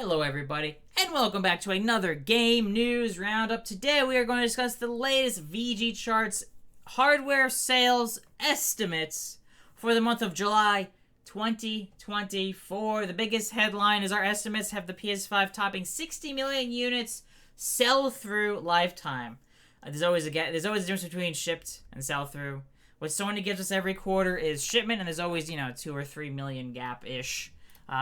Hello everybody, and welcome back to another Game News Roundup. Today we are going to discuss the latest VGChartz hardware sales estimates for the month of July 2024. The biggest headline is our estimates have the PS5 topping 60 million units sell-through lifetime. There's always a difference between shipped and sell-through. What Sony gives us every quarter is shipment, and there's always, 2 or 3 million gap-ish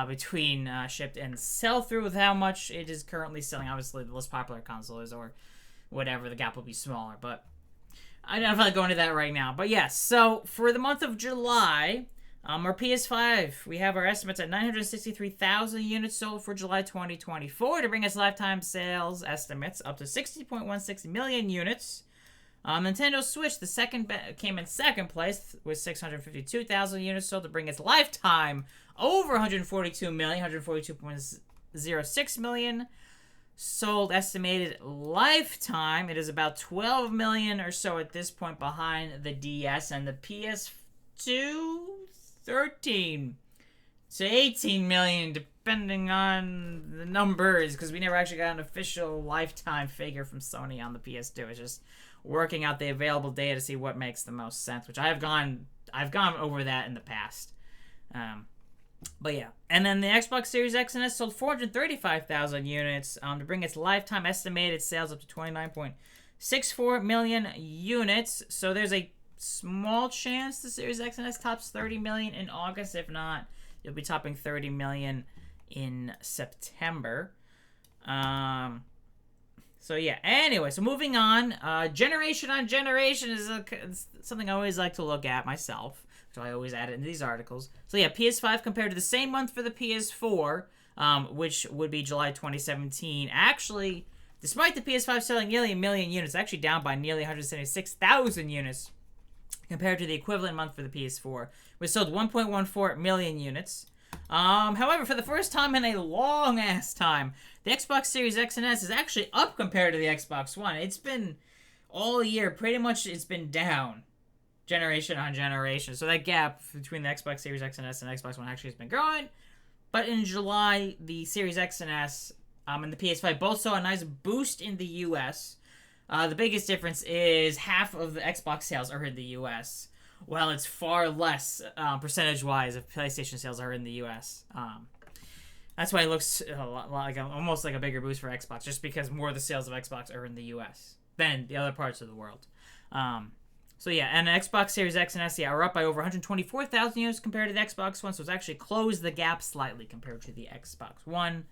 between shipped and sell-through with how much it is currently selling. Obviously, the less popular console is, or whatever, the gap will be smaller, but I don't feel like going into that right now. But yes, so for the month of July, our PS5, we have our estimates at 963,000 units sold for July 2024 to bring us lifetime sales estimates up to 60.16 million units. Nintendo Switch, came in second place with 652,000 units sold to bring its lifetime over 142 million, 142.06 million sold estimated lifetime. It is about 12 million or so at this point behind the DS, and the PS2, 13 to 18 million depending on the numbers, because we never actually got an official lifetime figure from Sony on the PS2. It's just working out the available data to see what makes the most sense, which I've gone over that in the past. But yeah, and then the Xbox Series X and S sold 435,000 units to bring its lifetime estimated sales up to 29.64 million units. So there's a small chance the Series X and S tops 30 million in August. If not, you'll be topping 30 million in September. So yeah, anyway, so moving on. Generation on generation is something I always like to look at myself, so I always add it into these articles. So yeah, PS5 compared to the same month for the PS4, which would be July 2017. Actually, despite the PS5 selling nearly 1 million units, actually down by nearly 176,000 units compared to the equivalent month for the PS4, which sold 1.14 million units. However, for the first time in a long-ass time, the Xbox Series X and S is actually up compared to the Xbox One. It's been, all year, pretty much it's been down, generation on generation. So that gap between the Xbox Series X and S and Xbox One actually has been growing. But in July, the Series X and S and the PS5 both saw a nice boost in the US. The biggest difference is half of the Xbox sales are in the US. Well, it's far less percentage-wise if PlayStation sales are in the U.S. That's why it looks a lot like almost like a bigger boost for Xbox, just because more of the sales of Xbox are in the U.S. than the other parts of the world. So yeah, and the Xbox Series X and S are up by over 124,000 units compared to the Xbox One, so it's actually closed the gap slightly compared to the Xbox One.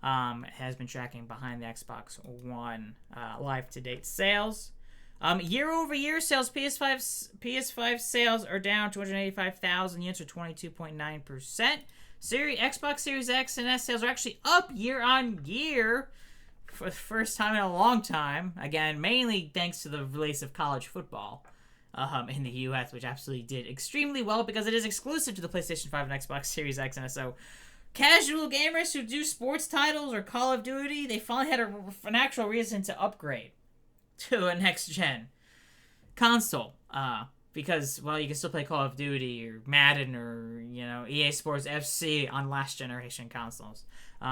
It has been tracking behind the Xbox One life-to-date sales. Year over year sales, PS5 sales are down 285,000 units, or 22.9%. Xbox Series X and S sales are actually up year on year for the first time in a long time. Again, mainly thanks to the release of college football in the US, which absolutely did extremely well because it is exclusive to the PlayStation 5 and Xbox Series X and S. So casual gamers who do sports titles or Call of Duty, they finally had an actual reason to upgrade to a next-gen console, because, well, you can still play Call of Duty or Madden or, EA Sports FC on last-generation consoles.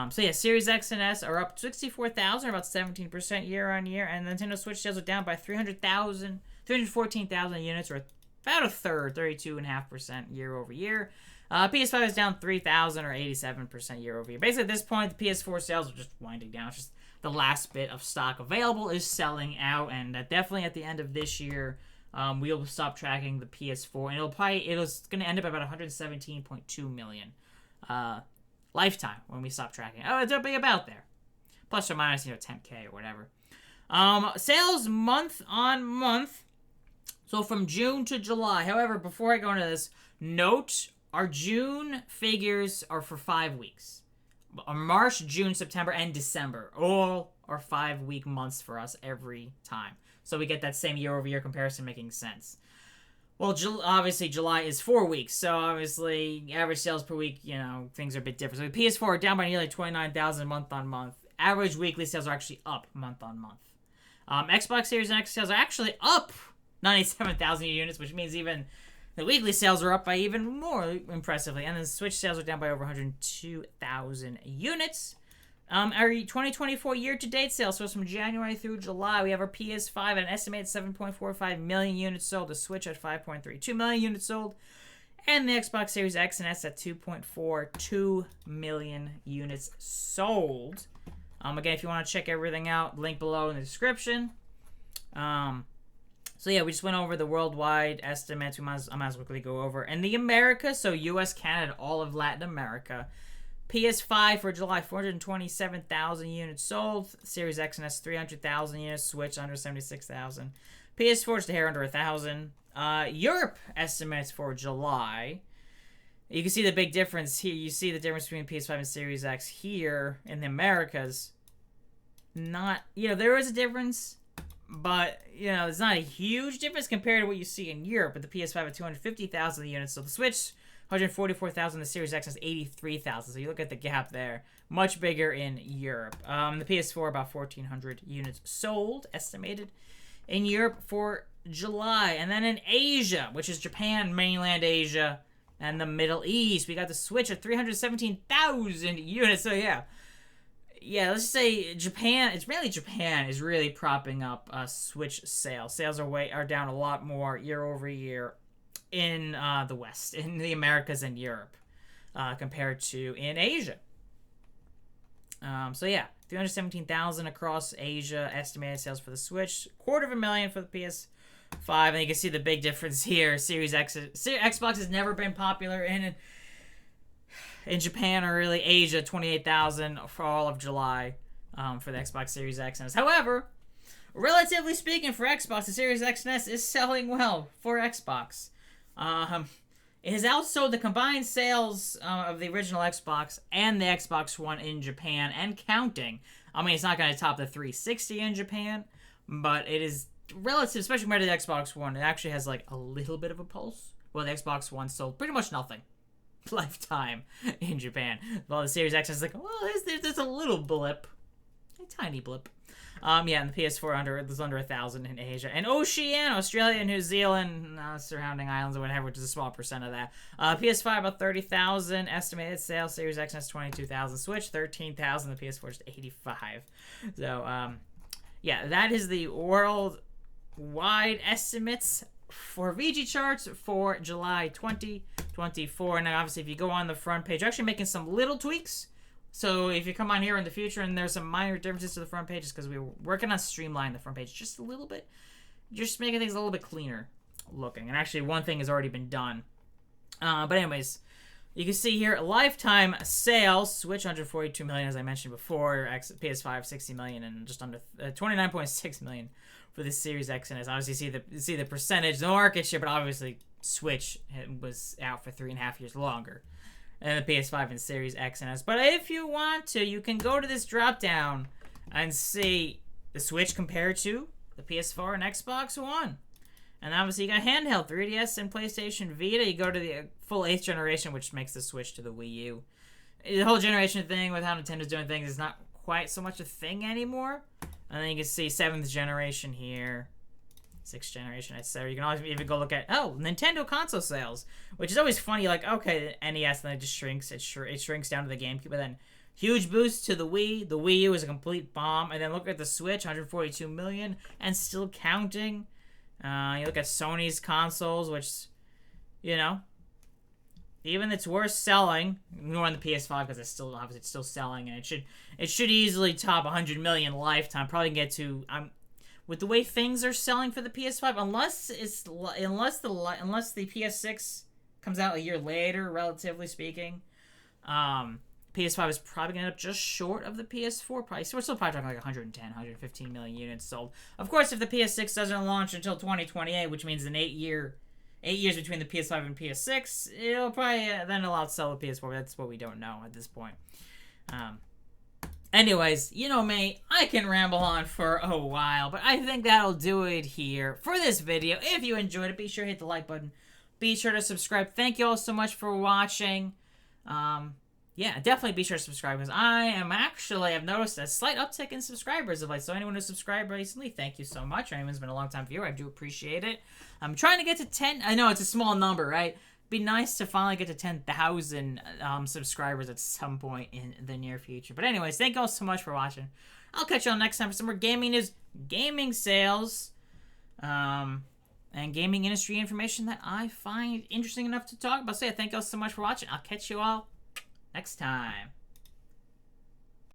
So yeah, Series X and S are up 64,000, about 17% year-on-year, and the Nintendo Switch sales are down by 314,000 units, or about a third, 32.5% year-over-year. PS5 is down 3,000, or 87% year-over-year. Basically, at this point, the PS4 sales are just winding down. It's just the last bit of stock available is selling out, and definitely at the end of this year, we'll stop tracking the PS4, and it's going to end up at about 117.2 million lifetime when we stop tracking. Oh, it'll be about there, plus or minus 10K or whatever. Sales month on month, so from June to July. However, before I go into this, note our June figures are for 5 weeks. March, June, September, and December. All are 5-week months for us every time. So we get that same year-over-year comparison making sense. Well, obviously, July is 4 weeks. So, obviously, average sales per week, things are a bit different. So, the PS4 are down by nearly 29,000 month-on-month. Average weekly sales are actually up month-on-month. Xbox Series X sales are actually up 97,000 units, which means even the weekly sales are up by even more impressively, and then Switch sales are down by over 102,000 units. Our 2024 year-to-date sales, so from January through July, we have our PS5 at an estimated 7.45 million units sold, the Switch at 5.32 million units sold, and the Xbox Series X and S at 2.42 million units sold. Again, if you want to check everything out, link below in the description. So yeah, we just went over the worldwide estimates. I might as well quickly go over. And the Americas, so US, Canada, all of Latin America. PS5 for July, 427,000 units sold. Series X and S, 300,000 units. Switch, under 76,000. PS4 just a hair under 1,000. Europe estimates for July. You can see the big difference here. You see the difference between PS5 and Series X here in the Americas. Not, there is a difference, but, it's not a huge difference compared to what you see in Europe. But the PS5 at 250,000 units. So the Switch, 144,000. The Series X has 83,000. So you look at the gap there. Much bigger in Europe. The PS4, about 1,400 units sold, estimated in Europe for July. And then in Asia, which is Japan, mainland Asia, and the Middle East, we got the Switch at 317,000 units. So yeah, let's just say Japan. It's mainly Japan is really propping up Switch sales. Sales are down a lot more year over year in the West, in the Americas and Europe, compared to in Asia. So yeah, 317,000 across Asia estimated sales for the Switch, 250,000 for the PS5, and you can see the big difference here. Xbox has never been popular in Japan or really Asia. 28,000 for all of July for the Xbox Series X and S. However, relatively speaking, for Xbox, the Series X and S is selling well for Xbox. It has outsold the combined sales of the original Xbox and the Xbox One in Japan and counting. I mean, it's not going to top the 360 in Japan, but it is relative, especially compared to the Xbox One. It actually has like a little bit of a pulse. Well, the Xbox One sold pretty much nothing lifetime in Japan. While the Series X is like, well, there's a little blip, a tiny blip. And the PS4 was under 1,000 in Asia. And Oceania, Australia, New Zealand, surrounding islands or whatever, which is a small percent of that. PS5 about 30,000 estimated sales. Series X and S 22,000. Switch 13,000. The PS4 just 85. So that is the worldwide estimates for VGChartz for July 2024. And obviously, if you go on the front page, actually making some little tweaks. So if you come on here in the future and there's some minor differences to the front pages, because we were working on streamlining the front page just a little bit, just making things a little bit cleaner looking. And actually, one thing has already been done. But anyways, you can see here lifetime sales. Switch 142 million, as I mentioned before. PS5 60 million, and just under 29.6 million for the Series X and S. Obviously, see the percentage, the market share, but obviously Switch was out for 3.5 years longer. And the PS5 and Series X and S. But if you want to, you can go to this drop down and see the Switch compared to the PS4 and Xbox One. And obviously you got handheld, 3DS and PlayStation Vita. You go to the full 8th generation, which makes the Switch to the Wii U. The whole generation thing with how Nintendo's doing things is not quite so much a thing anymore. And then you can see 7th generation here. 6th generation, etc. You can always even go look at Nintendo console sales, which is always funny. Like, okay, the NES, then it just shrinks. It shrinks down to the GameCube, but then huge boost to the Wii. The Wii U is a complete bomb, and then look at the Switch, 142 million, and still counting. You look at Sony's consoles, which, even its worst selling, more on the PS5 because it's still selling, and it should easily top 100 million lifetime. Probably get to with the way things are selling for the PS5, unless the PS6 comes out a year later, relatively speaking, PS5 is probably going to end up just short of the PS4 price. We're still probably talking like 110, 115 million units sold. Of course, if the PS6 doesn't launch until 2028, which means an 8 years between the PS5 and PS6, it'll probably then allow to sell the PS4. That's what we don't know at this point. Anyways, you know me, I can ramble on for a while, but I think that'll do it here for this video. If you enjoyed it, be sure to hit the like button. Be sure to subscribe. Thank you all so much for watching. Definitely be sure to subscribe, because I've noticed a slight uptick in subscribers of late. So anyone who subscribed recently, thank you so much. Or anyone who's been a long time viewer, I do appreciate it. I'm trying to get to 10. I know it's a small number, right? be nice to finally get to 10,000 subscribers at some point in the near future. But anyways, thank you all so much for watching. I'll catch you all next time for some more gaming news, gaming sales, and gaming industry information that I find interesting enough to talk about. So yeah, thank you all so much for watching. I'll catch you all next time.